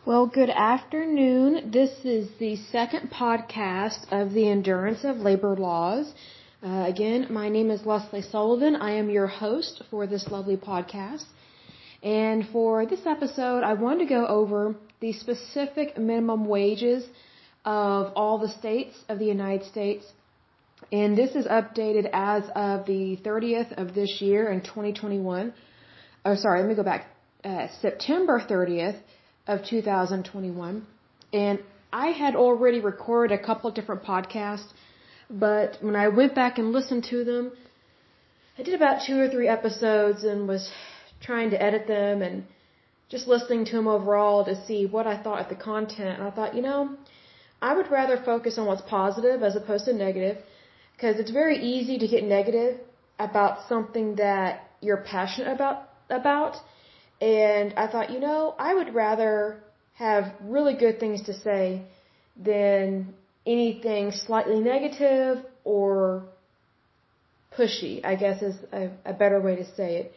Well, good afternoon. This is the second podcast of the Endurance of Labor Laws. Again, my name is Lesley Sullivan. I am your host for this lovely podcast. And for this episode, I wanted to go over the specific minimum wages of all the states of the United States. And this is updated as of the 30th of this year in 2021. September 30th. Of 2021, and I had already recorded a couple of different podcasts, but when I went back and listened to them, I did about 2 or 3 episodes and was trying to edit them and just listening to them overall to see what I thought of the content. And I thought, I would rather focus on what's positive as opposed to negative, because it's very easy to get negative about something that you're passionate about. And I thought, I would rather have really good things to say than anything slightly negative or pushy, I guess is a better way to say it.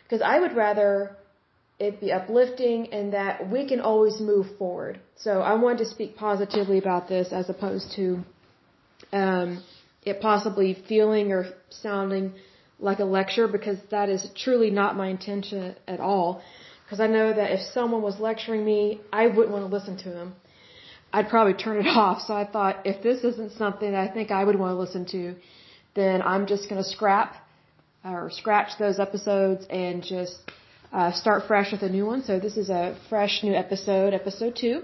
Because I would rather it be uplifting and that we can always move forward. So I wanted to speak positively about this as opposed to it possibly feeling or sounding like a lecture, because that is truly not my intention at all. Because I know that if someone was lecturing me, I wouldn't want to listen to them. I'd probably turn it off. So I thought, if this isn't something that I think I would want to listen to, then I'm just going to scratch those episodes and just start fresh with a new one. So this is a fresh new episode 2.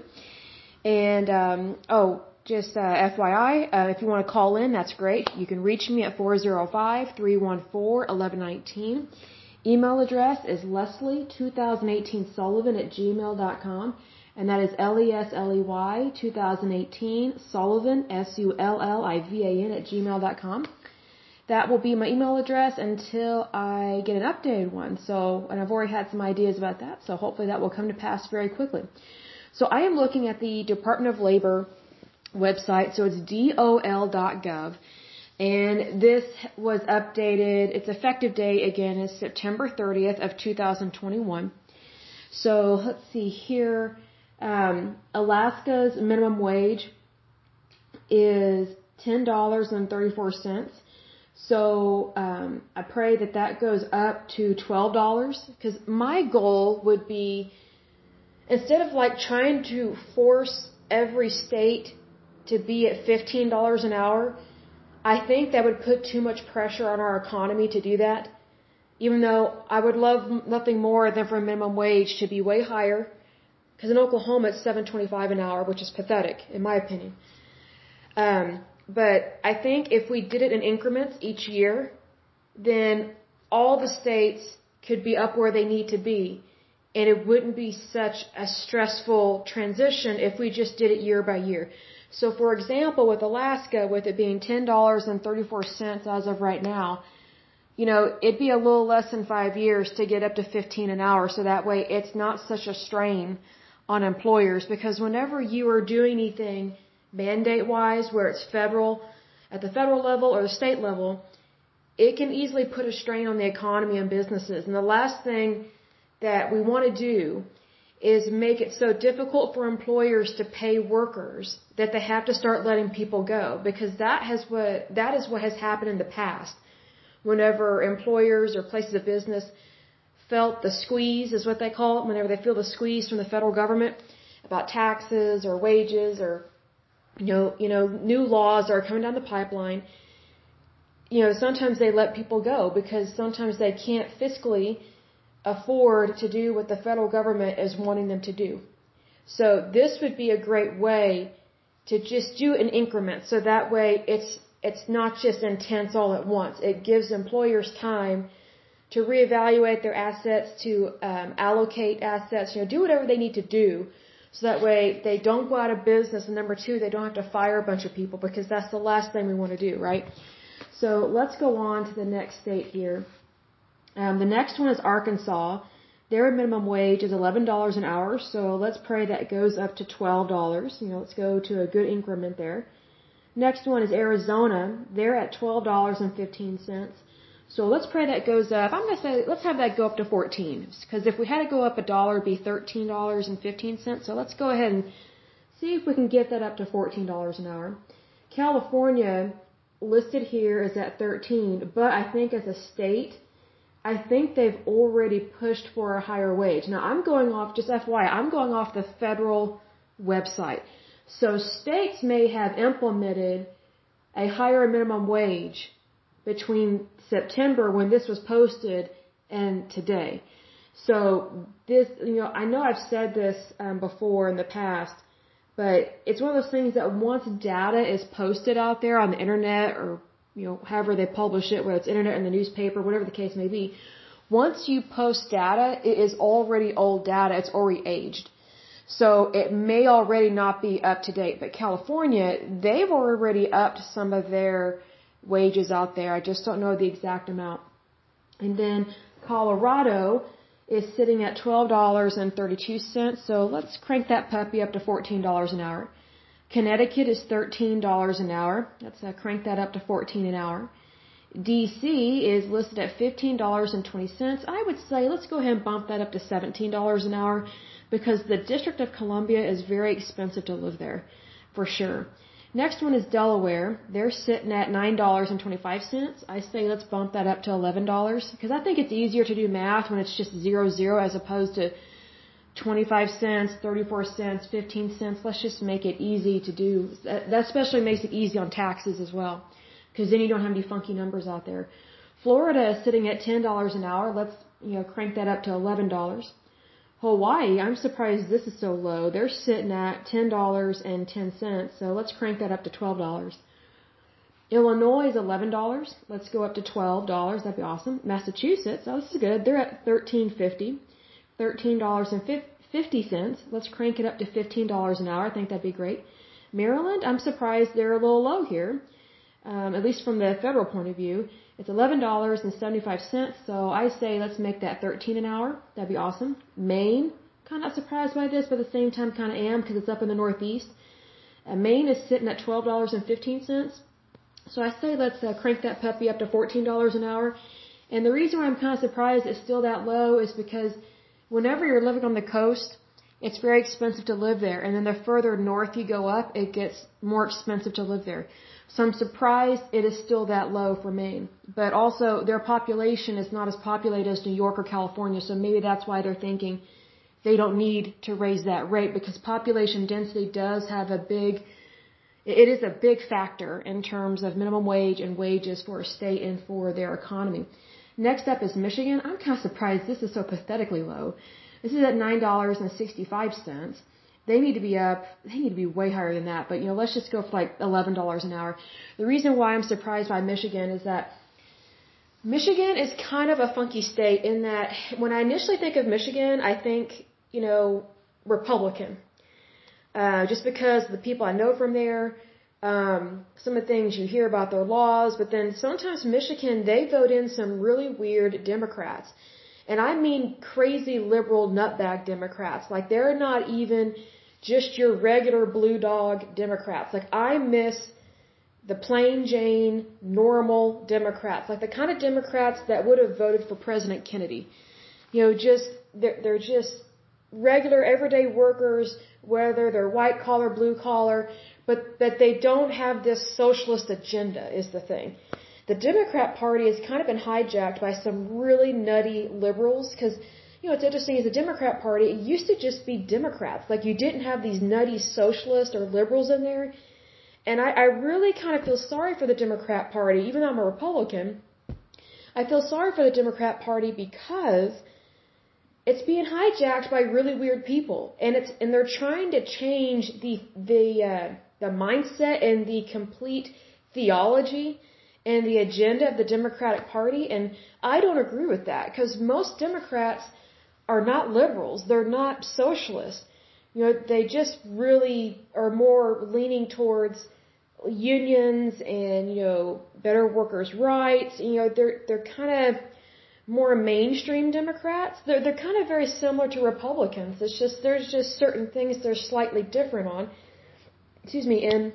And, just FYI, if you want to call in, that's great. You can reach me at 405-314-1119. Email address is Lesley2018Sullivan@gmail.com, and that is Lesley 2018 Sullivan SULLIVAN@gmail.com. That will be my email address until I get an updated one. And I've already had some ideas about that, so hopefully that will come to pass very quickly. So I am looking at the Department of Labor website, so it's dol.gov, and this was updated. Its effective date again is September 30th of 2021. So let's see here. Alaska's minimum wage is $10.34. So I pray that goes up to $12, because my goal would be, instead of trying to force every state to be at $15 an hour, I think that would put too much pressure on our economy to do that. Even though I would love nothing more than for minimum wage to be way higher, because in Oklahoma it's $7.25 an hour, which is pathetic in my opinion. But I think if we did it in increments each year, then all the states could be up where they need to be, and it wouldn't be such a stressful transition if we just did it year by year. So, for example, with Alaska, with it being $10.34 as of right now, it'd be a little less than 5 years to get up to $15 an hour. So that way it's not such a strain on employers, because whenever you are doing anything mandate-wise, where it's at the federal level or the state level, it can easily put a strain on the economy and businesses. And the last thing that we want to do is make it so difficult for employers to pay workers that they have to start letting people go, because that is what has happened in the past. Whenever employers or places of business felt the squeeze, is what they call it, whenever they feel the squeeze from the federal government about taxes or wages or new laws are coming down the pipeline, sometimes they let people go because sometimes they can't fiscally afford to do what the federal government is wanting them to do. So this would be a great way to just do an increment, so that way it's not just intense all at once. It gives employers time to reevaluate their assets, to allocate assets, do whatever they need to do, so that way they don't go out of business, and number 2, they don't have to fire a bunch of people, because that's the last thing we want to do, right? So let's go on to the next state here. The next one is Arkansas. Their minimum wage is $11 an hour, so let's pray that it goes up to $12. Let's go to a good increment there. Next one is Arizona. They're at $12.15. So let's pray that goes up. I'm going to say let's have that go up to 14. Because if we had to go up $1, it'd be $13.15. So let's go ahead and see if we can get that up to $14 an hour. California listed here is at 13, but I think as a state, I think they've already pushed for a higher wage. Now I'm going off, just FYI, I'm going off the federal website. So states may have implemented a higher minimum wage between September when this was posted and today. So this, I know I've said this before in the past, but it's one of those things that once data is posted out there on the internet or, however they publish it, whether it's internet in the newspaper, whatever the case may be, once you post data, it is already old data. It's already aged. So it may already not be up to date. But California, they've already upped some of their wages out there. I just don't know the exact amount. And then Colorado is sitting at $12.32. So let's crank that puppy up to $14 an hour. Connecticut is $13 an hour. Let's crank that up to $14 an hour. DC is listed at $15.20. I would say let's go ahead and bump that up to $17 an hour because the District of Columbia is very expensive to live there, for sure. Next one is Delaware. They're sitting at $9.25. I say let's bump that up to $11 because I think it's easier to do math when it's just 0 as opposed to 25 cents, 34 cents, 15 cents. Let's just make it easy to do. That especially makes it easy on taxes as well because then you don't have any funky numbers out there. Florida is sitting at $10 an hour. Let's crank that up to $11. Hawaii, I'm surprised this is so low. They're sitting at $10.10. So let's crank that up to $12. Illinois is $11. Let's go up to $12. That'd be awesome. Massachusetts, this is good. They're at $13.50. $13.50. Let's crank it up to $15 an hour. I think that'd be great. Maryland, I'm surprised they're a little low here, at least from the federal point of view. It's $11.75. So I say let's make that $13 an hour. That'd be awesome. Maine, kind of not surprised by this, but at the same time kind of am because it's up in the Northeast. Maine is sitting at $12.15. So I say let's crank that puppy up to $14 an hour. And the reason why I'm kind of surprised it's still that low is because whenever you're living on the coast, it's very expensive to live there. And then the further north you go up, it gets more expensive to live there. So I'm surprised it is still that low for Maine. But also their population is not as populated as New York or California. So maybe that's why they're thinking they don't need to raise that rate because population density does have it is a big factor in terms of minimum wage and wages for a state and for their economy. Next up is Michigan. I'm kind of surprised this is so pathetically low. This is at $9.65. They need to be way higher than that. But, let's just go for like $11 an hour. The reason why I'm surprised by Michigan is that Michigan is kind of a funky state in that when I initially think of Michigan, I think, Republican. Just because the people I know from there, some of the things you hear about their laws, but then sometimes Michigan, they vote in some really weird Democrats. And I mean crazy liberal nutbag Democrats. Like they're not even just your regular blue dog Democrats. Like I miss the plain Jane, normal Democrats. Like the kind of Democrats that would have voted for President Kennedy. They're just regular everyday workers, whether they're white collar, blue collar, but they don't have this socialist agenda is the thing. The Democrat Party has kind of been hijacked by some really nutty liberals because, it's interesting is the Democrat Party, it used to just be Democrats. Like you didn't have these nutty socialists or liberals in there. And I really kind of feel sorry for the Democrat Party, even though I'm a Republican. I feel sorry for the Democrat Party because it's being hijacked by really weird people. And they're trying to change the mindset and the complete theology and the agenda of the Democratic Party, and I don't agree with that, because most Democrats are not liberals, they're not socialists. They just really are more leaning towards unions and, better workers' rights. They're kind of more mainstream Democrats. They're kind of very similar to Republicans. It's just, there's just certain things they're slightly different on. And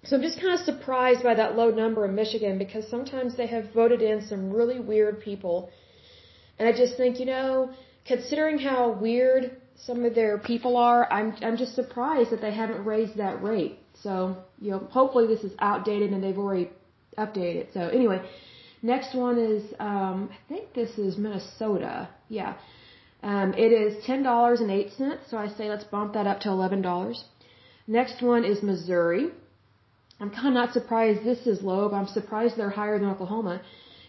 So I'm just kind of surprised by that low number in Michigan, because sometimes they have voted in some really weird people. And I just think, considering how weird some of their people are, I'm just surprised that they haven't raised that rate. So, hopefully this is outdated and they've already updated. So anyway, next one is, I think this is Minnesota. Yeah. It is $10.08. So I say let's bump that up to $11. Next one is Missouri. I'm kind of not surprised this is low, but I'm surprised they're higher than Oklahoma.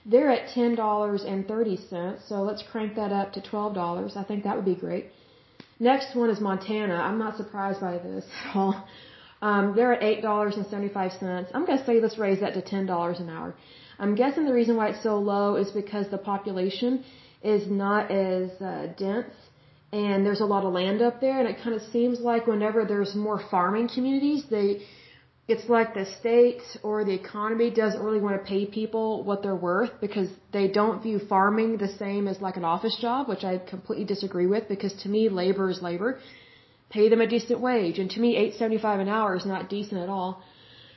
They're at $10.30. So let's crank that up to $12. I think that would be great. Next one is Montana. I'm not surprised by this at all. They're at $8.75. I'm going to say let's raise that to $10 an hour. I'm guessing the reason why it's so low is because the population is not as dense, and there's a lot of land up there, and it kind of seems like whenever there's more farming communities, it's like the state or the economy doesn't really want to pay people what they're worth, because they don't view farming the same as like an office job, which I completely disagree with, because to me, labor is labor. Pay them a decent wage. And to me, $8.75 an hour is not decent at all.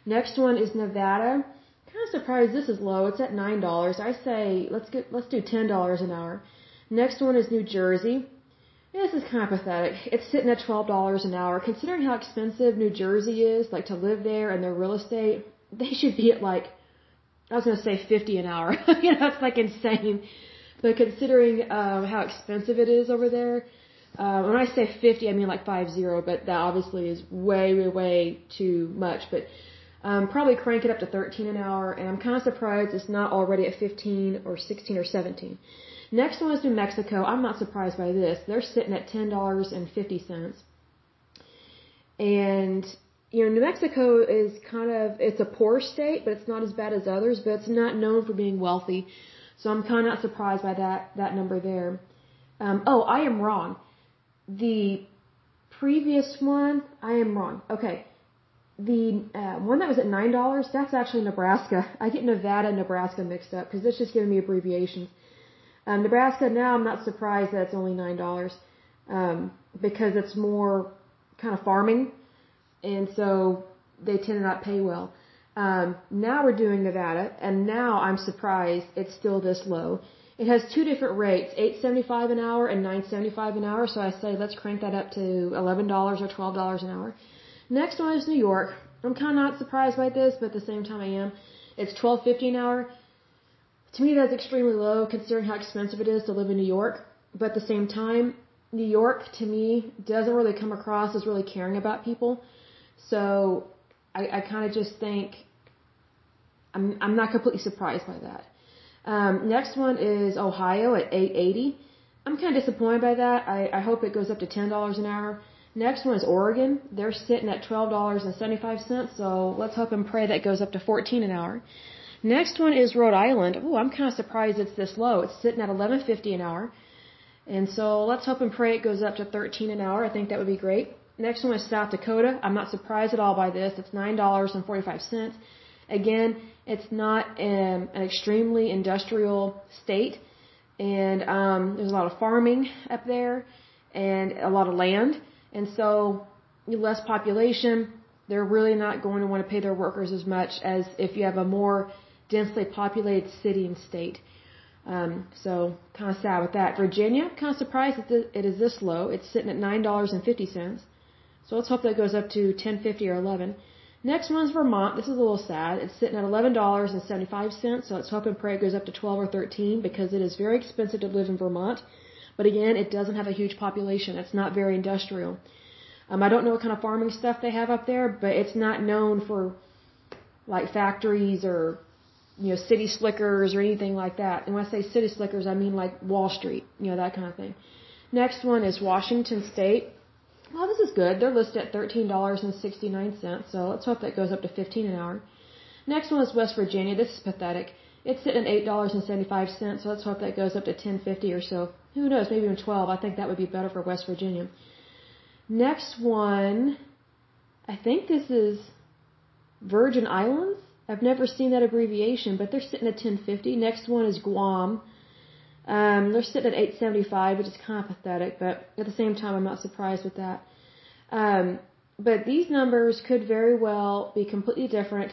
Next one is Nevada. Kind of surprised this is low. It's at $9. I say let's do $10 an hour. Next one is New Jersey. This is kind of pathetic. It's sitting at $12 an hour. Considering how expensive New Jersey is, like to live there and their real estate, they should be at like, I was going to say $50 an hour. It's like insane. But considering how expensive it is over there, when I say 50, I mean like 50, but that obviously is way, way, way too much. But probably crank it up to $13 an hour, and I'm kind of surprised it's not already at 15 or 16 or 17. Next one is New Mexico. I'm not surprised by this. They're sitting at $10.50. And, New Mexico is it's a poor state, but it's not as bad as others, but it's not known for being wealthy. So I'm kind of not surprised by that number there. I am wrong. The previous one, I am wrong. Okay. The one that was at $9, that's actually Nebraska. I get Nevada and Nebraska mixed up because it's just giving me abbreviations. Nebraska, now I'm not surprised that it's only $9 because it's more kind of farming, and so they tend to not pay well. Now we're doing Nevada, and now I'm surprised it's still this low. It has two different rates, $8.75 an hour and $9.75 an hour, so I say let's crank that up to $11 or $12 an hour. Next one is New York. I'm kind of not surprised by this, but at the same time I am. It's $12.50 an hour. To me, that's extremely low considering how expensive it is to live in New York. But at the same time, New York, to me, doesn't really come across as really caring about people. So I kind of just think I'm not completely surprised by that. Next one is Ohio at $8.80. I'm kind of disappointed by that. I hope it goes up to $10 an hour. Next one is Oregon. They're sitting at $12.75. So let's hope and pray that goes up to $14 an hour. Next one is Rhode Island. Oh, I'm kind of surprised it's this low. It's sitting at $11.50 an hour. And so let's hope and pray it goes up to $13 an hour. I think that would be great. Next one is South Dakota. I'm not surprised at all by this. It's $9.45. Again, it's not an extremely industrial state. And there's a lot of farming up there and a lot of land. And so less population. They're really not going to want to pay their workers as much as if you have a more densely populated city and state. So kind of sad with that. Virginia, kind of surprised that it is this low. It's sitting at $9.50. So let's hope that goes up to $10.50 or $11. Next one's Vermont. This is a little sad. It's sitting at $11.75. So let's hope and pray it goes up to 12 or 13 because it is very expensive to live in Vermont. But again, it doesn't have a huge population. It's not very industrial. I don't know what kind of farming stuff they have up there, but it's not known for like factories or city slickers or anything like that. And when I say city slickers, I mean like Wall Street, that kind of thing. Next one is Washington State. Well, this is good. They're listed at $13.69, so let's hope that goes up to $15 an hour. Next one is West Virginia. This is pathetic. It's sitting at $8.75, so let's hope that goes up to $10.50 or so. Who knows, maybe even $12. I think that would be better for West Virginia. Next one, I think this is Virgin Islands. I've never seen that abbreviation, but they're sitting at $10.50. Next one is Guam. They're sitting at $8.75, which is kind of pathetic, but at the same time, I'm not surprised with that. But these numbers could very well be completely different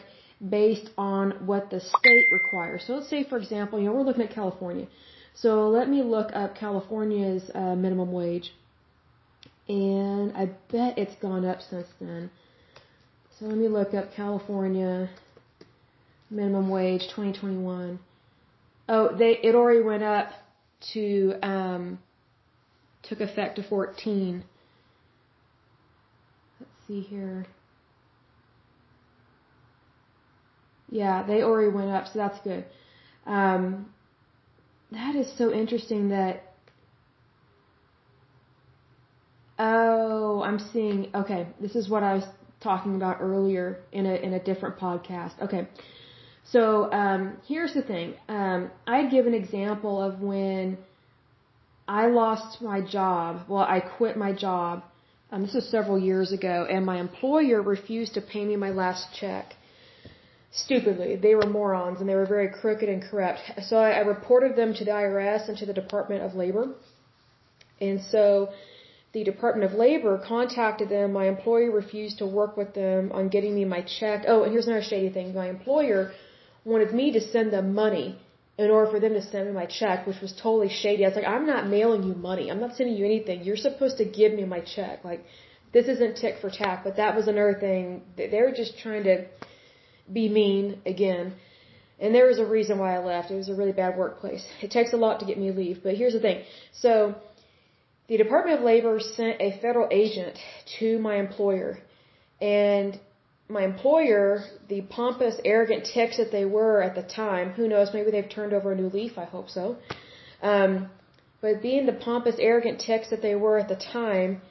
based on what the state requires. So let's say, for example, we're looking at California. So let me look up California's minimum wage. And I bet it's gone up since then. So let me look up California minimum wage 2021. Oh, it already went up to, took effect to 14. Let's see here. Yeah, they already went up, so that's good. That is so interesting that, oh, I'm seeing, okay, this is what I was talking about earlier in a different podcast. Okay. So, here's the thing. I give an example of when I lost my job. Well, I quit my job. This was several years ago, and my employer refused to pay me my last check. Stupidly. They were morons, and they were very crooked and corrupt. So I reported them to the IRS and to the Department of Labor. And so the Department of Labor contacted them. My employer refused to work with them on getting me my check. Oh, and here's another shady thing. My employer wanted me to send them money in order for them to send me my check, which was totally shady. I was like, I'm not mailing you money. I'm not sending you anything. You're supposed to give me my check. Like, this isn't tick for tack. But that was another thing. They were just trying to be mean again. And there was a reason why I left. It was a really bad workplace. It takes a lot to get me to leave. But here's the thing. So the Department of Labor sent a federal agent to my employer. And my employer, the pompous, arrogant ticks that they were at the time, who knows, maybe they've turned over a new leaf, I hope so. But being the pompous, arrogant ticks that they were at the time,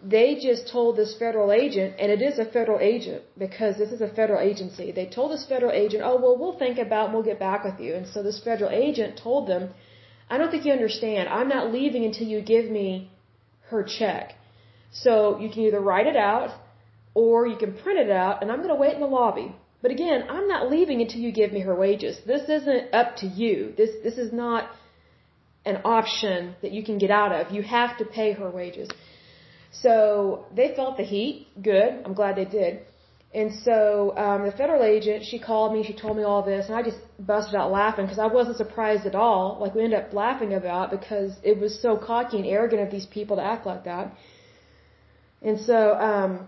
they just told this federal agent, and it is a federal agent because this is a federal agency. They told this federal agent, oh, well, we'll think about it and we'll get back with you. And so this federal agent told them, I don't think you understand. I'm not leaving until you give me her check. So you can either write it out or you can print it out, and I'm going to wait in the lobby. But again, I'm not leaving until you give me her wages. This isn't up to you. This is not an option that you can get out of. You have to pay her wages. So they felt the heat. Good. I'm glad they did. And so the federal agent, she called me. She told me all this, and I just busted out laughing because I wasn't surprised at all. Like, we ended up laughing about because it was so cocky and arrogant of these people to act like that. And so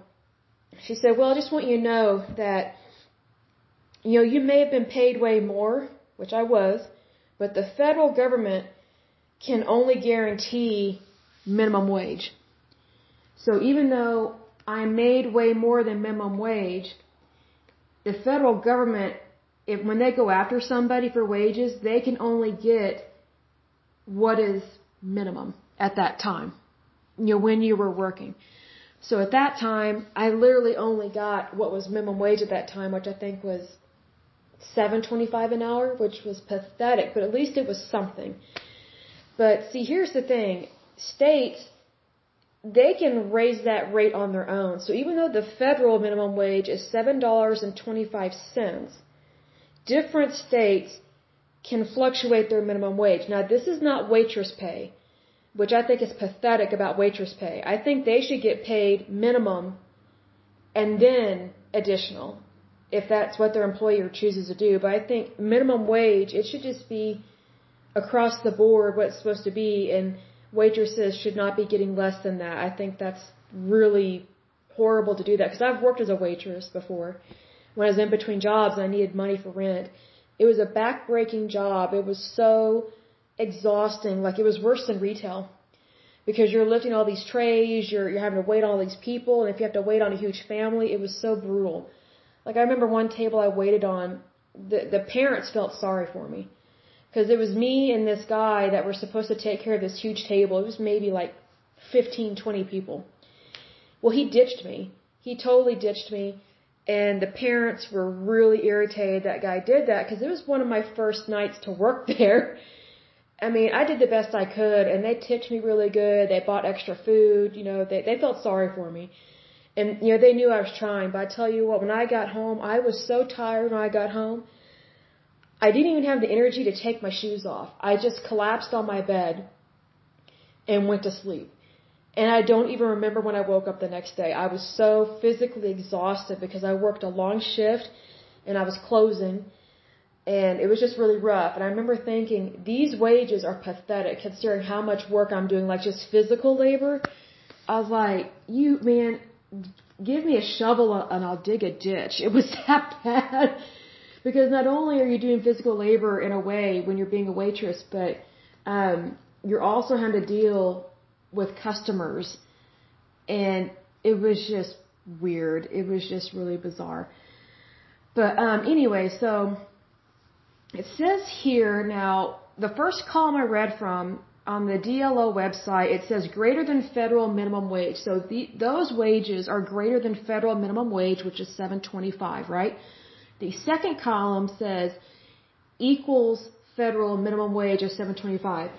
she said, well, I just want you to know that, you may have been paid way more, which I was, but the federal government can only guarantee minimum wage. So even though I made way more than minimum wage, the federal government, when they go after somebody for wages, they can only get what is minimum at that time, when you were working. So at that time, I literally only got what was minimum wage at that time, which I think was $7.25 an hour, which was pathetic, but at least it was something. But see, here's the thing. States, they can raise that rate on their own. So even though the federal minimum wage is $7.25, different states can fluctuate their minimum wage. Now, this is not waitress pay, which I think is pathetic about waitress pay. I think they should get paid minimum and then additional, if that's what their employer chooses to do. But I think minimum wage, it should just be across the board what it's supposed to be, and waitresses should not be getting less than that. I think that's really horrible to do that, because I've worked as a waitress before when I was in between jobs and I needed money for rent. It was a back-breaking job. It was so exhausting. Like, it was worse than retail, because you're lifting all these trays, you're having to wait on all these people, and if you have to wait on a huge family, it was so brutal. Like, I remember one table I waited on, the parents felt sorry for me, because it was me and this guy that were supposed to take care of this huge table. It was maybe like 15, 20 people. Well, he ditched me. He totally ditched me. And the parents were really irritated that guy did that, because it was one of my first nights to work there. I mean, I did the best I could, and they tipped me really good. They bought extra food. They felt sorry for me. And, they knew I was trying. But I tell you what, when I got home, I was so tired when I got home. I didn't even have the energy to take my shoes off. I just collapsed on my bed and went to sleep. And I don't even remember when I woke up the next day. I was so physically exhausted because I worked a long shift and I was closing. And it was just really rough. And I remember thinking, these wages are pathetic considering how much work I'm doing, like just physical labor. I was like, man, give me a shovel and I'll dig a ditch. It was that bad. Because not only are you doing physical labor in a way when you're being a waitress, but you're also having to deal with customers. And it was just weird. It was just really bizarre. But anyway, so it says here now, the first column I read from on the DLO website, it says greater than federal minimum wage. So those wages are greater than federal minimum wage, which is $7.25, right? The second column says equals federal minimum wage of $7.25.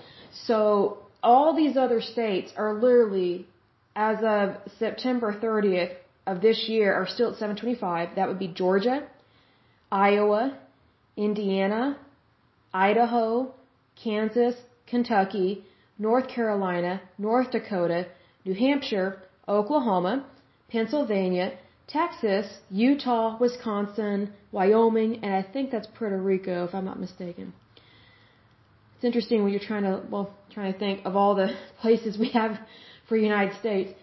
So all these other states are literally, as of September 30th of this year, are still at $7.25. That would be Georgia, Iowa, Indiana, Idaho, Kansas, Kentucky, North Carolina, North Dakota, New Hampshire, Oklahoma, Pennsylvania, Texas, Utah, Wisconsin, Wyoming, and I think that's Puerto Rico, if I'm not mistaken. It's interesting when you're trying to think of all the places we have for the United States.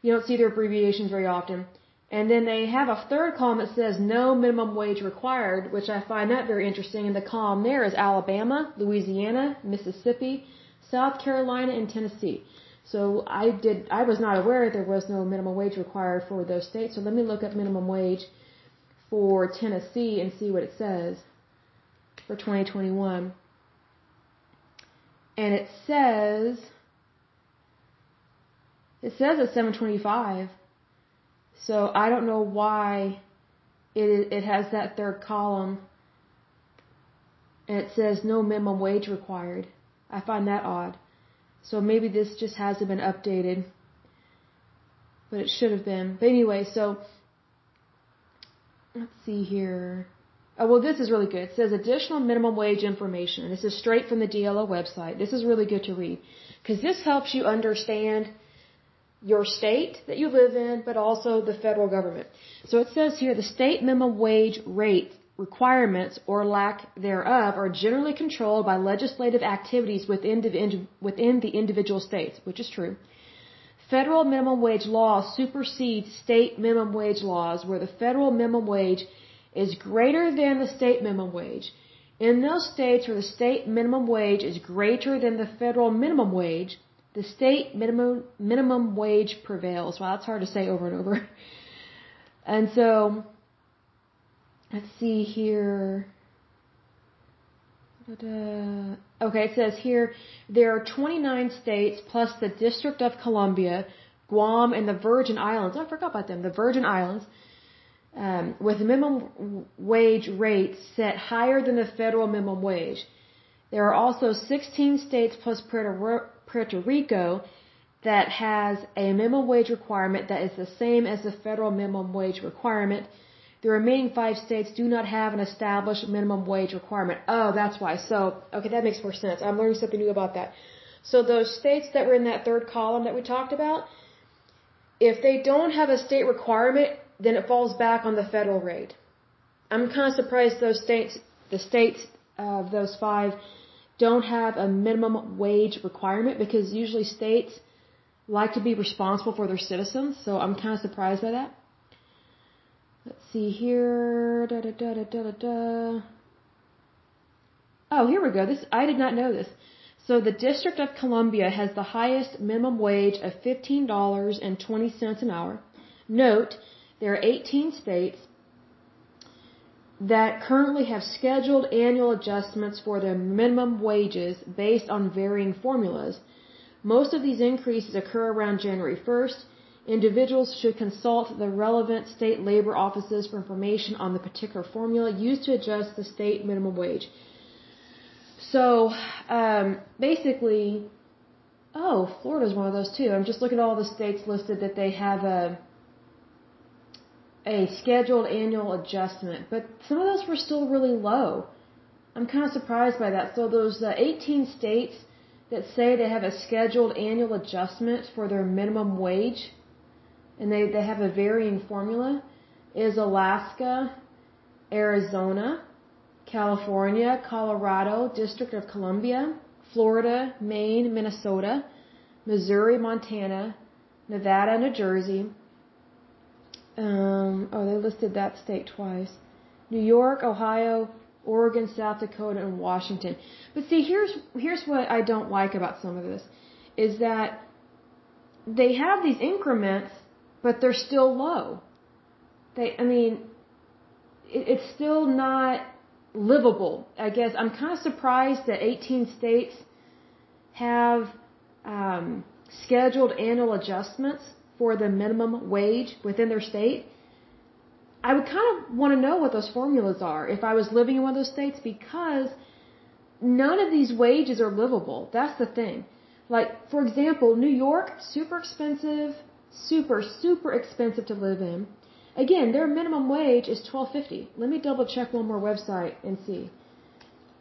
You don't see their abbreviations very often. And then they have a third column that says no minimum wage required, which I find that very interesting. And the column there is Alabama, Louisiana, Mississippi, South Carolina, and Tennessee. So I was not aware there was no minimum wage required for those states. So let me look up minimum wage for Tennessee and see what it says for 2021. And it says it's $7.25. So I don't know why it has that third column and it says no minimum wage required. I find that odd. So maybe this just hasn't been updated, but it should have been. But anyway, so let's see here. Oh, well, this is really good. It says additional minimum wage information. This is straight from the DLO website. This is really good to read because this helps you understand your state that you live in, but also the federal government. So it says here the state minimum wage rate requirements or lack thereof are generally controlled by legislative activities within the individual states, which is true. Federal minimum wage law supersedes state minimum wage laws where the federal minimum wage is greater than the state minimum wage. In those states where the state minimum wage is greater than the federal minimum wage, the state minimum wage prevails. Wow, that's hard to say over and over. And so, let's see here. Okay, it says here, there are 29 states plus the District of Columbia, Guam, and the Virgin Islands. Oh, I forgot about them. The Virgin Islands, with minimum wage rates set higher than the federal minimum wage. There are also 16 states plus Puerto Rico that has a minimum wage requirement that is the same as the federal minimum wage requirement. The remaining 5 states do not have an established minimum wage requirement. Oh, that's why. So, okay, that makes more sense. I'm learning something new about that. So those states that were in that third column that we talked about, if they don't have a state requirement, then it falls back on the federal rate. I'm kind of surprised the states of those 5 don't have a minimum wage requirement because usually states like to be responsible for their citizens. So I'm kind of surprised by that. Let's see here. Oh, here we go. I did not know this. So the District of Columbia has the highest minimum wage of $15.20 an hour. Note, there are 18 states that currently have scheduled annual adjustments for their minimum wages based on varying formulas. Most of these increases occur around January 1st. Individuals should consult the relevant state labor offices for information on the particular formula used to adjust the state minimum wage. So, basically, Florida's one of those too. I'm just looking at all the states listed that they have a scheduled annual adjustment, but some of those were still really low. I'm kind of surprised by that. So those 18 states that say they have a scheduled annual adjustment for their minimum wage, and they have a varying formula, is Alaska, Arizona, California, Colorado, District of Columbia, Florida, Maine, Minnesota, Missouri, Montana, Nevada, New Jersey. They listed that state twice. New York, Ohio, Oregon, South Dakota, and Washington. But see, here's what I don't like about some of this, is that they have these increments, but they're still low. It's still not livable. I guess I'm kind of surprised that 18 states have scheduled annual adjustments for the minimum wage within their state. I would kind of want to know what those formulas are if I was living in one of those states, because none of these wages are livable. That's the thing. Like, for example, New York, super expensive, super expensive to live in. Again, their minimum wage is $12.50. Let me double check one more website and see.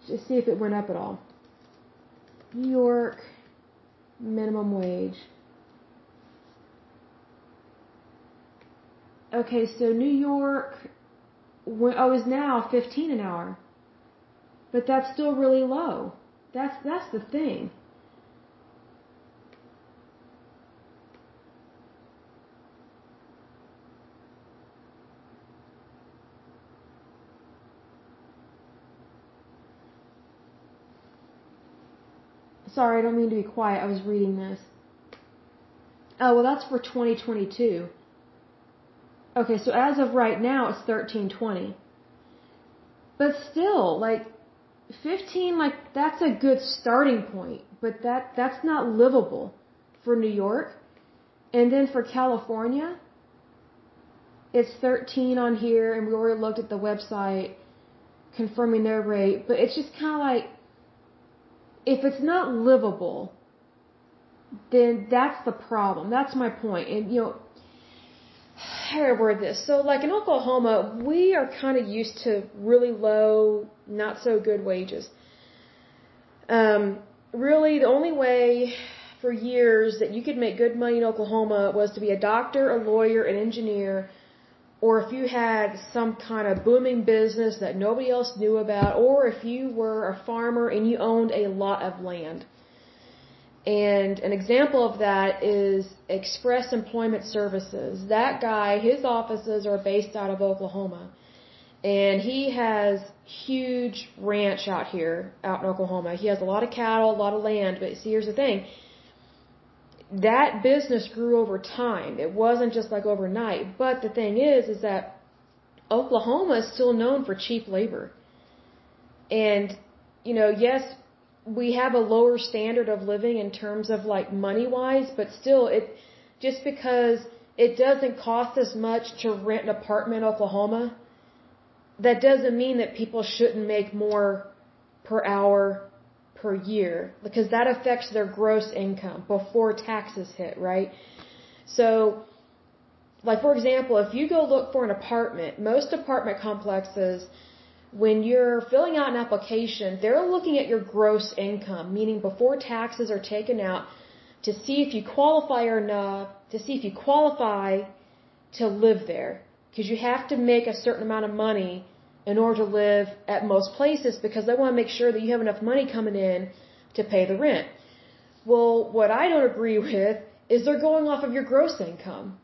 Just see if it went up at all. New York minimum wage. Okay, so New York is now $15 an hour. But that's still really low. That's the thing. Sorry, I don't mean to be quiet. I was reading this. Oh, well, that's for 2022. Okay, so as of right now, it's $13.20. But still, like, 15, like, that's a good starting point. But that's not livable for New York. And then for California, it's 13 on here, and we already looked at the website confirming their rate. But it's just kind of like, if it's not livable, then that's the problem. That's my point. And, how do I word this? So, like in Oklahoma, we are kind of used to really low, not so good wages. Really, the only way for years that you could make good money in Oklahoma was to be a doctor, a lawyer, an engineer, or if you had some kind of booming business that nobody else knew about, or if you were a farmer and you owned a lot of land. And an example of that is Express Employment Services. That guy, his offices are based out of Oklahoma. And he has huge ranch out here, out in Oklahoma. He has a lot of cattle, a lot of land. But see, here's the thing. That business grew over time. It wasn't just like overnight. But the thing is that Oklahoma is still known for cheap labor. And, yes, we have a lower standard of living in terms of like money-wise, but still, just because it doesn't cost as much to rent an apartment in Oklahoma, that doesn't mean that people shouldn't make more per hour per year, because that affects their gross income before taxes hit, right? So, like for example, if you go look for an apartment, most apartment complexes, when you're filling out an application, they're looking at your gross income, meaning before taxes are taken out, to see if you qualify or not, to see if you qualify to live there. Because you have to make a certain amount of money in order to live at most places, because they want to make sure that you have enough money coming in to pay the rent. Well, what I don't agree with is they're going off of your gross income,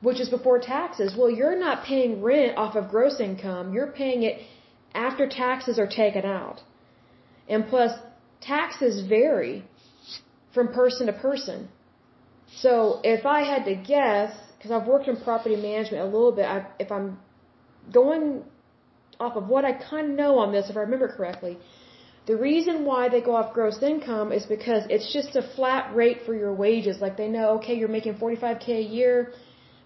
which is before taxes. Well, you're not paying rent off of gross income. You're paying it after taxes are taken out. And plus, taxes vary from person to person. So if I had to guess, because I've worked in property management a little bit, if I'm going off of what I kind of know on this, if I remember correctly, the reason why they go off gross income is because it's just a flat rate for your wages. Like they know, okay, you're making $45K a year.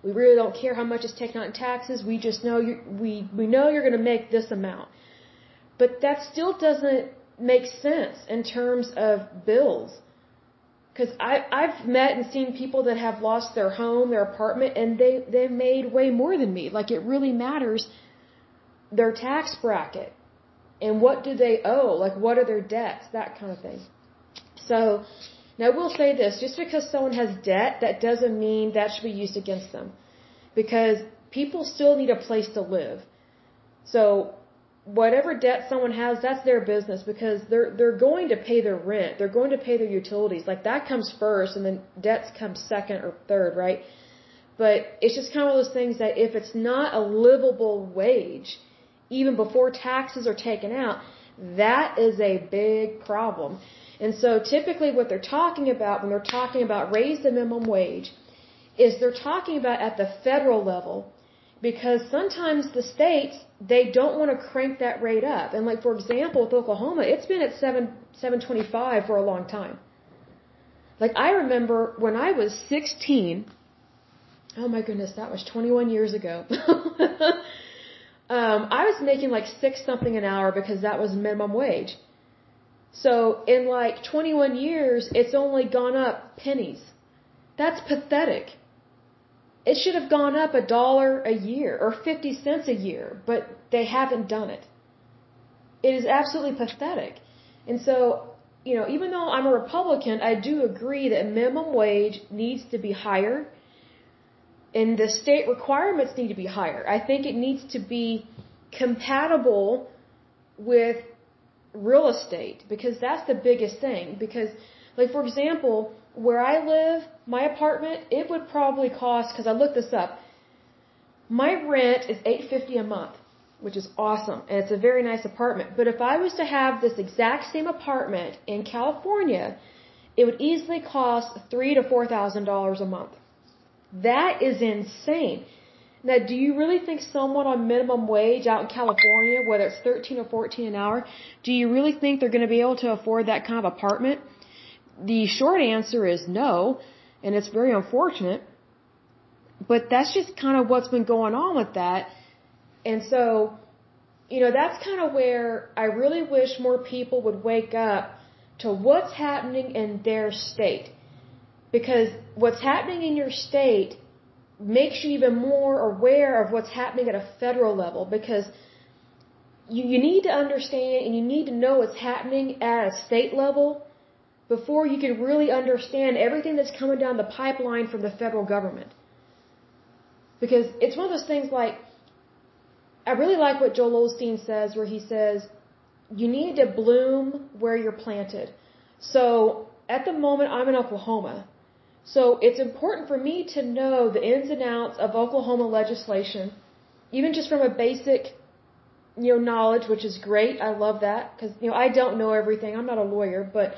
We really don't care how much is taken out in taxes. We just know we know you're going to make this amount. But that still doesn't make sense in terms of bills. Because I've met and seen people that have lost their home, their apartment, and they've made way more than me. Like it really matters their tax bracket. And what do they owe? Like what are their debts? That kind of thing. So, now I will say this, just because someone has debt, that doesn't mean that should be used against them. Because people still need a place to live. So, whatever debt someone has, that's their business, because they're going to pay their rent, they're going to pay their utilities. Like, that comes first, and then debts come second or third, right? But it's just kind of one of those things that if it's not a livable wage, even before taxes are taken out, that is a big problem. And so typically what they're talking about when they're talking about raise the minimum wage is they're talking about at the federal level, because sometimes the states, they don't want to crank that rate up. And like, for example, with Oklahoma, it's been at $7.25 for a long time. Like, I remember when I was 16, oh my goodness, that was 21 years ago. I was making like $6 something an hour because that was minimum wage. So in like 21 years, it's only gone up pennies. That's pathetic. It should have gone up $1 a year or 50 cents a year, but they haven't done it. It is absolutely pathetic. And so, even though I'm a Republican, I do agree that minimum wage needs to be higher. And the state requirements need to be higher. I think it needs to be compatible with real estate, because that's the biggest thing. Because, like, for example, where I live, my apartment, it would probably cost, because I looked this up, my rent is $850 a month, which is awesome, and it's a very nice apartment. But if I was to have this exact same apartment in California, it would easily cost $3,000 to $4,000 a month. That is insane. Now, do you really think someone on minimum wage out in California, whether it's 13 or 14 an hour, do you really think they're going to be able to afford that kind of apartment? The short answer is no, and it's very unfortunate. But that's just kind of what's been going on with that. And so, that's kind of where I really wish more people would wake up to what's happening in their state. Because what's happening in your state makes you even more aware of what's happening at a federal level. Because you need to understand and you need to know what's happening at a state level before you can really understand everything that's coming down the pipeline from the federal government. Because it's one of those things like, I really like what Joel Osteen says, where he says, you need to bloom where you're planted. So at the moment, I'm in Oklahoma. So it's important for me to know the ins and outs of Oklahoma legislation, even just from a basic, knowledge, which is great. I love that because, I don't know everything. I'm not a lawyer, but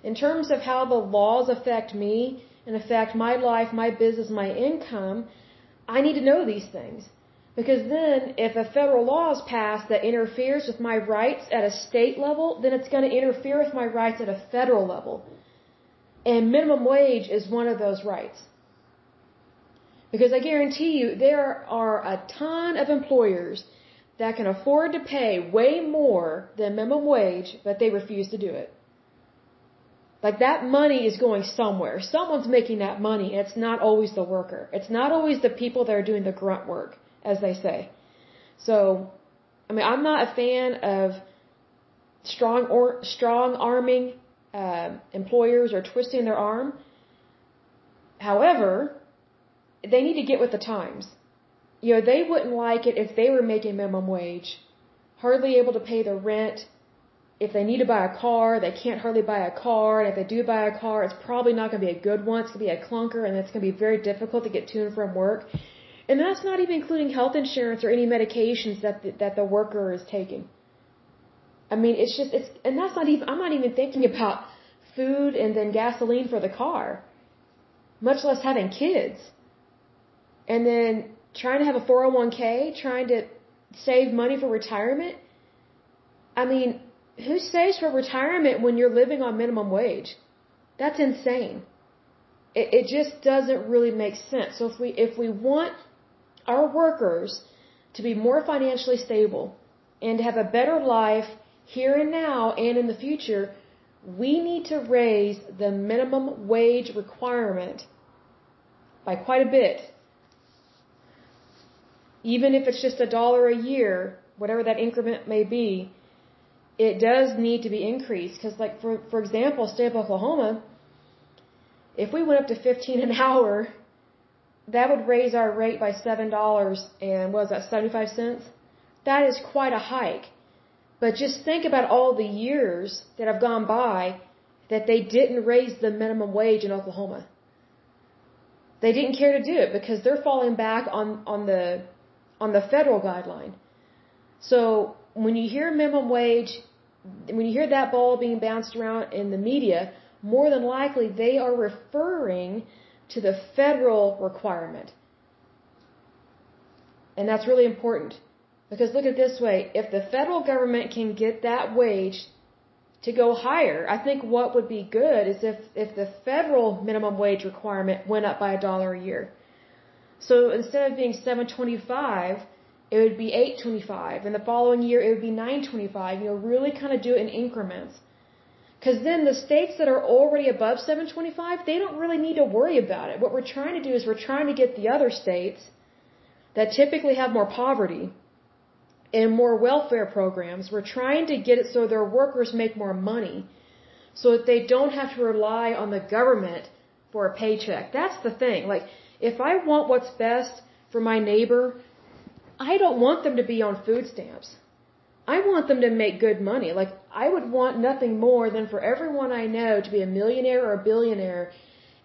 in terms of how the laws affect me and affect my life, my business, my income, I need to know these things. Because then if a federal law is passed that interferes with my rights at a state level, then it's going to interfere with my rights at a federal level. And minimum wage is one of those rights. Because I guarantee you, there are a ton of employers that can afford to pay way more than minimum wage, but they refuse to do it. Like, that money is going somewhere. Someone's making that money, and it's not always the worker. It's not always the people that are doing the grunt work, as they say. So, I'm not a fan of strong arming employers or twisting their arm. However, they need to get with the times. They wouldn't like it if they were making minimum wage, hardly able to pay their rent. If they need to buy a car, they can't hardly buy a car. And if they do buy a car, it's probably not going to be a good one. It's going to be a clunker, and it's going to be very difficult to get to and from work. And that's not even including health insurance or any medications that the worker is taking. And that's not even, I'm not even thinking about food and then gasoline for the car, much less having kids. And then trying to have a 401k, trying to save money for retirement. Who saves for retirement when you're living on minimum wage? That's insane. It just doesn't really make sense. So if we want our workers to be more financially stable and to have a better life here and now and in the future, we need to raise the minimum wage requirement by quite a bit. Even if it's just $1 a year, whatever that increment may be, it does need to be increased. Because, like, for example, state of Oklahoma, if we went up to 15 an hour, that would raise our rate by $7 and what was that, 75 cents? That is quite a hike. But just think about all the years that have gone by that they didn't raise the minimum wage in Oklahoma. They didn't care to do it because they're falling back on the federal guideline. So when you hear minimum wage, when you hear that ball being bounced around in the media, more than likely they are referring to the federal requirement. And that's really important. Because look at it this way, if the federal government can get that wage to go higher, I think what would be good is if the federal minimum wage requirement went up by $1 a year. So instead of being $7.25, it would be $8.25, and the following year it would be $9.25. Really kind of do it in increments. Because then the states that are already above $7.25, they don't really need to worry about it. What we're trying to do is we're trying to get the other states that typically have more poverty and more welfare programs, we're trying to get it so their workers make more money so that they don't have to rely on the government for a paycheck. That's the thing. Like, if I want what's best for my neighbor, I don't want them to be on food stamps. I want them to make good money. Like, I would want nothing more than for everyone I know to be a millionaire or a billionaire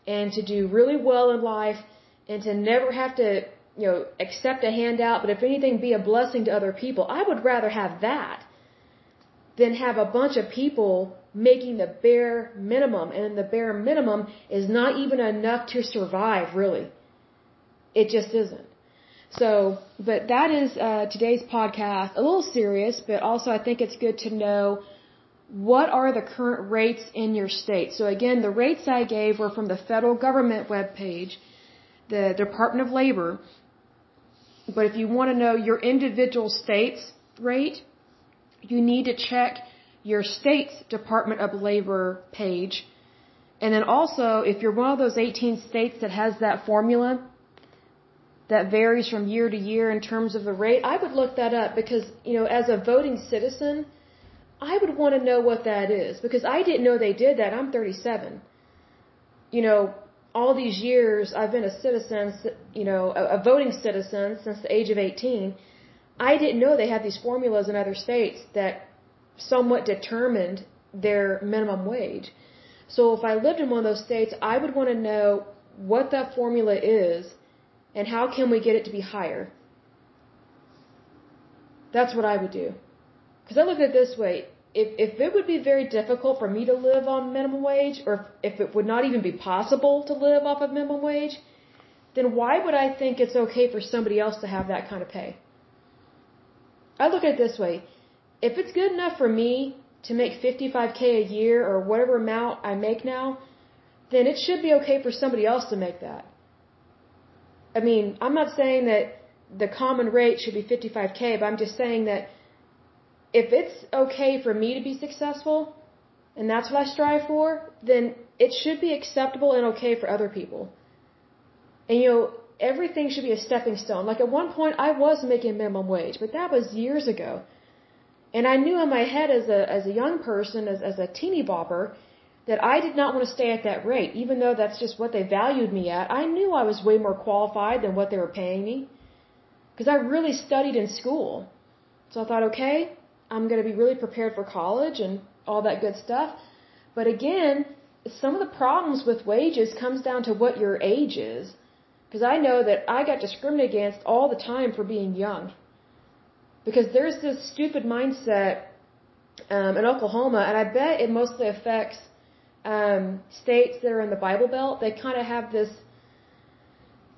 and to do really well in life and to never have to accept a handout, but if anything, be a blessing to other people. I would rather have that than have a bunch of people making the bare minimum, and the bare minimum is not even enough to survive, really. It just isn't. So, but that is today's podcast. A little serious, but also I think it's good to know what are the current rates in your state. So again, the rates I gave were from the federal government webpage, the Department of Labor. But if you want to know your individual state's rate, you need to check your state's Department of Labor page. And then also, if you're one of those 18 states that has that formula that varies from year to year in terms of the rate, I would look that up because, as a voting citizen, I would want to know what that is because I didn't know they did that. I'm 37. All these years I've been a citizen, a voting citizen since the age of 18. I didn't know they had these formulas in other states that somewhat determined their minimum wage. So if I lived in one of those states, I would want to know what that formula is and how can we get it to be higher. That's what I would do. Because I look at it this way. If it would be very difficult for me to live on minimum wage, or if it would not even be possible to live off of minimum wage, then why would I think it's okay for somebody else to have that kind of pay? I look at it this way. If it's good enough for me to make $55K a year or whatever amount I make now, then it should be okay for somebody else to make that. I mean, I'm not saying that the common rate should be $55K, but I'm just saying that if it's okay for me to be successful, and that's what I strive for, then it should be acceptable and okay for other people. And everything should be a stepping stone. Like at one point, I was making minimum wage, but that was years ago. And I knew in my head as a young person, as a teeny bopper, that I did not want to stay at that rate, even though that's just what they valued me at. I knew I was way more qualified than what they were paying me, because I really studied in school. So I thought, okay, I'm going to be really prepared for college and all that good stuff. But again, some of the problems with wages comes down to what your age is. Because I know that I got discriminated against all the time for being young. Because there's this stupid mindset in Oklahoma, and I bet it mostly affects states that are in the Bible Belt. They kind of have this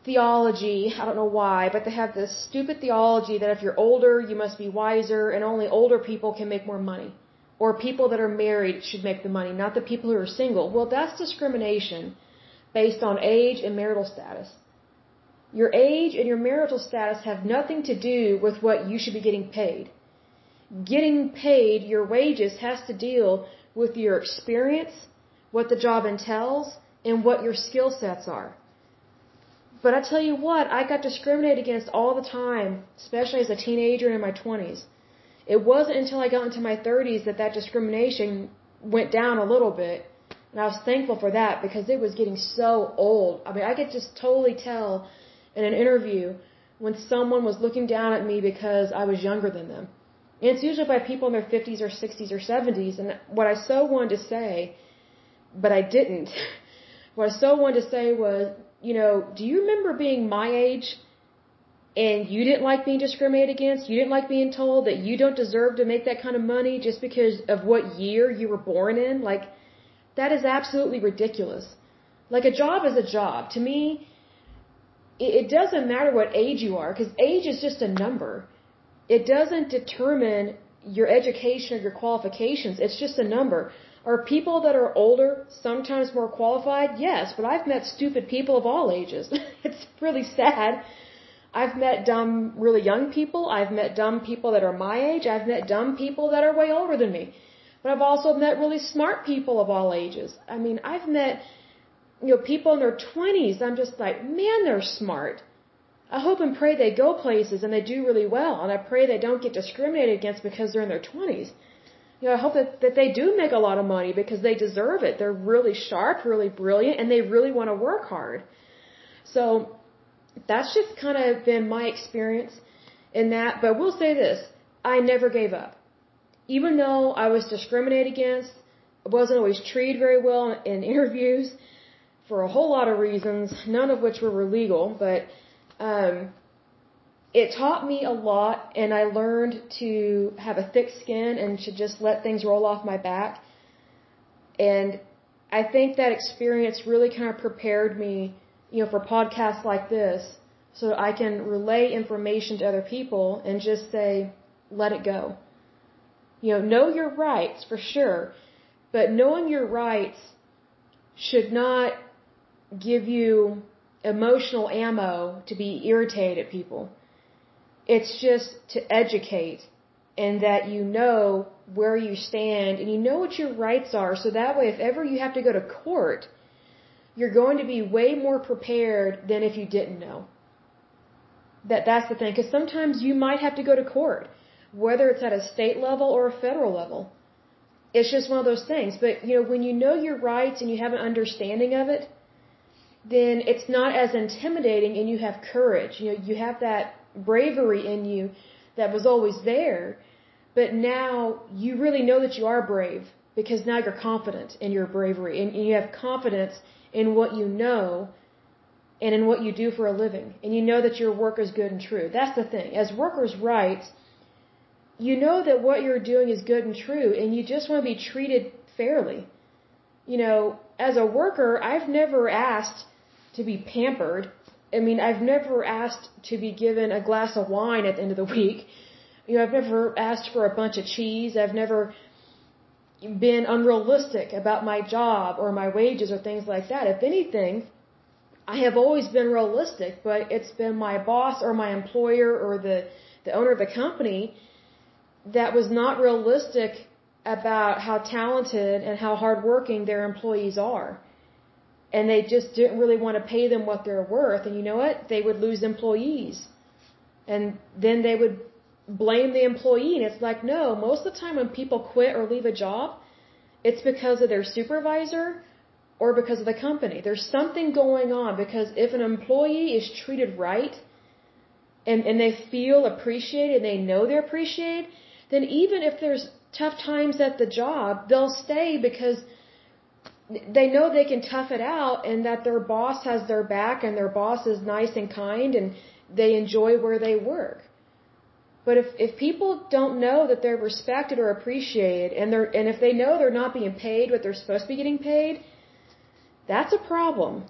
theology, I don't know why, but they have this stupid theology that if you're older, you must be wiser, and only older people can make more money. Or people that are married should make the money, not the people who are single. Well, that's discrimination based on age and marital status. Your age and your marital status have nothing to do with what you should be getting paid. Getting paid, your wages, has to deal with your experience, what the job entails, and what your skill sets are. But I tell you what, I got discriminated against all the time, especially as a teenager and in my 20s. It wasn't until I got into my 30s that discrimination went down a little bit. And I was thankful for that because it was getting so old. I mean, I could just totally tell in an interview when someone was looking down at me because I was younger than them. And it's usually by people in their 50s or 60s or 70s. And what I so wanted to say, but I didn't, what I so wanted to say was, do you remember being my age and you didn't like being discriminated against? You didn't like being told that you don't deserve to make that kind of money just because of what year you were born in? Like, that is absolutely ridiculous. Like, a job is a job. To me, it doesn't matter what age you are, because age is just a number. It doesn't determine your education or your qualifications. It's just a number. Are people that are older sometimes more qualified? Yes, but I've met stupid people of all ages. It's really sad. I've met dumb, really young people. I've met dumb people that are my age. I've met dumb people that are way older than me. But I've also met really smart people of all ages. I mean, I've met, people in their 20s. I'm just like, man, they're smart. I hope and pray they go places and they do really well. And I pray they don't get discriminated against because they're in their 20s. I hope that they do make a lot of money because they deserve it. They're really sharp, really brilliant, and they really want to work hard. So that's just kind of been my experience in that. But we'll say this, I never gave up. Even though I was discriminated against, I wasn't always treated very well in interviews for a whole lot of reasons, none of which were legal, but it taught me a lot, and I learned to have a thick skin and to just let things roll off my back. And I think that experience really kind of prepared me, for podcasts like this, so I can relay information to other people and just say, let it go. Know your rights for sure, but knowing your rights should not give you emotional ammo to be irritated at people. It's just to educate, and that you know where you stand and you know what your rights are, so that way if ever you have to go to court, you're going to be way more prepared than if you didn't know. That's the thing, because sometimes you might have to go to court, whether it's at a state level or a federal level. It's just one of those things. But, when you know your rights and you have an understanding of it, then it's not as intimidating and you have courage. You have that bravery in you that was always there, but now you really know that you are brave because now you're confident in your bravery and you have confidence in what you know and in what you do for a living, and you know that your work is good and true. That's the thing. As workers' rights, you know that what you're doing is good and true, and you just want to be treated fairly. As a worker, I've never asked to be pampered. I mean, I've never asked to be given a glass of wine at the end of the week. I've never asked for a bunch of cheese. I've never been unrealistic about my job or my wages or things like that. If anything, I have always been realistic, but it's been my boss or my employer or the owner of the company that was not realistic about how talented and how hardworking their employees are. And they just didn't really want to pay them what they're worth. And you know what? They would lose employees. And then they would blame the employee. And it's like, no, most of the time when people quit or leave a job, it's because of their supervisor or because of the company. There's something going on, because if an employee is treated right and they feel appreciated and they know they're appreciated, then even if there's tough times at the job, they'll stay because they know they can tough it out and that their boss has their back and their boss is nice and kind and they enjoy where they work. But if people don't know that they're respected or appreciated, and if they know they're not being paid what they're supposed to be getting paid, that's a problem.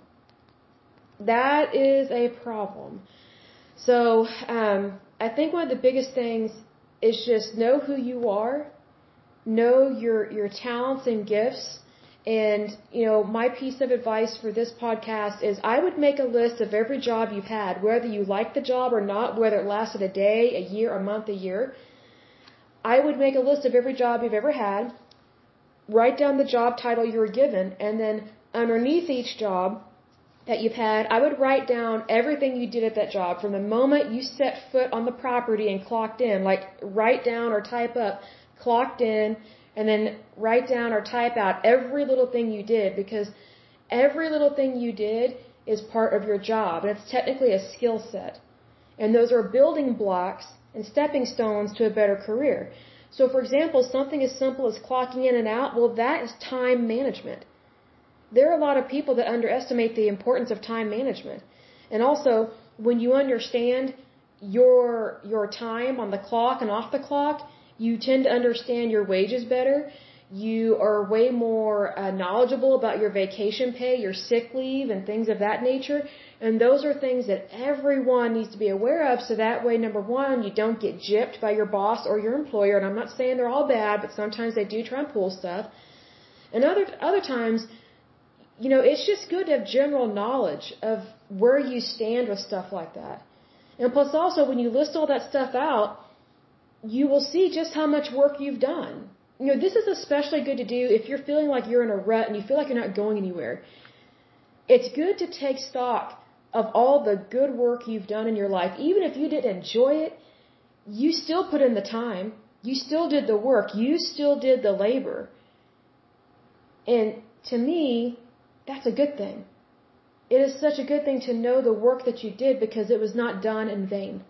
That is a problem. So I think one of the biggest things is just know who you are, know your talents and gifts. And, my piece of advice for this podcast is I would make a list of every job you've had, whether you like the job or not, whether it lasted a day, a year, a month, a year. I would make a list of every job you've ever had, write down the job title you were given, and then underneath each job, that you've had, I would write down everything you did at that job from the moment you set foot on the property and clocked in. Like, write down or type up, clocked in, and then write down or type out every little thing you did, because every little thing you did is part of your job, and it's technically a skill set. And those are building blocks and stepping stones to a better career. So, for example, something as simple as clocking in and out, well, that is time management. There are a lot of people that underestimate the importance of time management. And also, when you understand your time on the clock and off the clock, you tend to understand your wages better. You are way more knowledgeable about your vacation pay, your sick leave, and things of that nature. And those are things that everyone needs to be aware of, so that way, number one, you don't get gypped by your boss or your employer. And I'm not saying they're all bad, but sometimes they do try and pull stuff. And other times, you know, it's just good to have general knowledge of where you stand with stuff like that. And plus also, when you list all that stuff out, you will see just how much work you've done. You know, this is especially good to do if you're feeling like you're in a rut and you feel like you're not going anywhere. It's good to take stock of all the good work you've done in your life. Even if you didn't enjoy it, you still put in the time. You still did the work. You still did the labor. And to me, that's a good thing. It is such a good thing to know the work that you did, because it was not done in vain.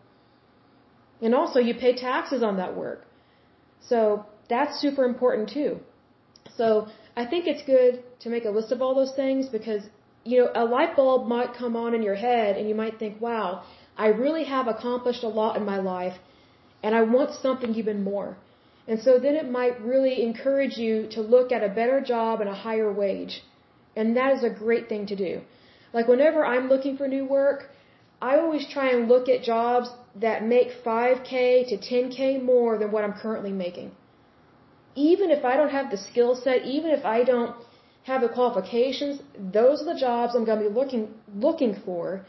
And also, you pay taxes on that work. So that's super important too. So I think it's good to make a list of all those things, because, you know, a light bulb might come on in your head and you might think, wow, I really have accomplished a lot in my life and I want something even more. And so then it might really encourage you to look at a better job and a higher wage. And that is a great thing to do. Like, whenever I'm looking for new work, I always try and look at jobs that make $5K to $10K more than what I'm currently making. Even if I don't have the skill set, even if I don't have the qualifications, those are the jobs I'm going to be looking for,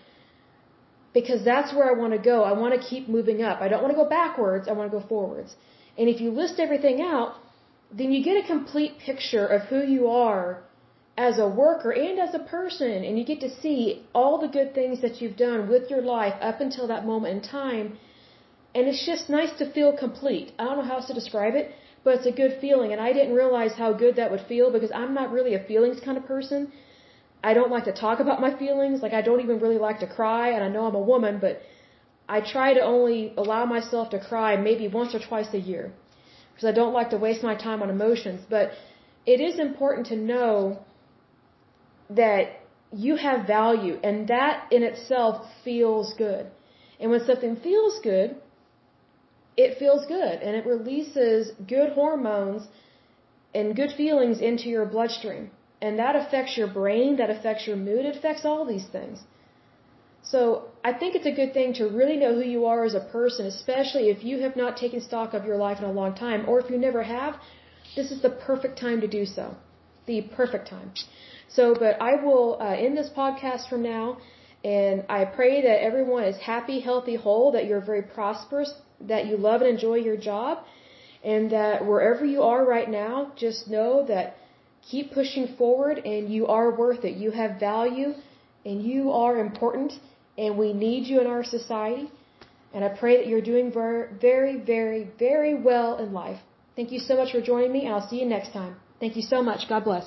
because that's where I want to go. I want to keep moving up. I don't want to go backwards. I want to go forwards. And if you list everything out, then you get a complete picture of who you are as a worker and as a person, and you get to see all the good things that you've done with your life up until that moment in time, and it's just nice to feel complete. I don't know how else to describe it, but it's a good feeling, and I didn't realize how good that would feel, because I'm not really a feelings kind of person. I don't like to talk about my feelings. Like, I don't even really like to cry, and I know I'm a woman, but I try to only allow myself to cry maybe once or twice a year, because I don't like to waste my time on emotions. But it is important to know that you have value, and that in itself feels good. And when something feels good, it feels good, and it releases good hormones and good feelings into your bloodstream. And that affects your brain, that affects your mood, it affects all these things. So I think it's a good thing to really know who you are as a person, especially if you have not taken stock of your life in a long time, or if you never have. This is the perfect time to do so. The perfect time. So, but I will end this podcast from now, and I pray that everyone is happy, healthy, whole, that you're very prosperous, that you love and enjoy your job, and that wherever you are right now, just know that keep pushing forward, and you are worth it. You have value, and you are important, and we need you in our society. And I pray that you're doing very, very, very, very well in life. Thank you so much for joining me, and I'll see you next time. Thank you so much. God bless.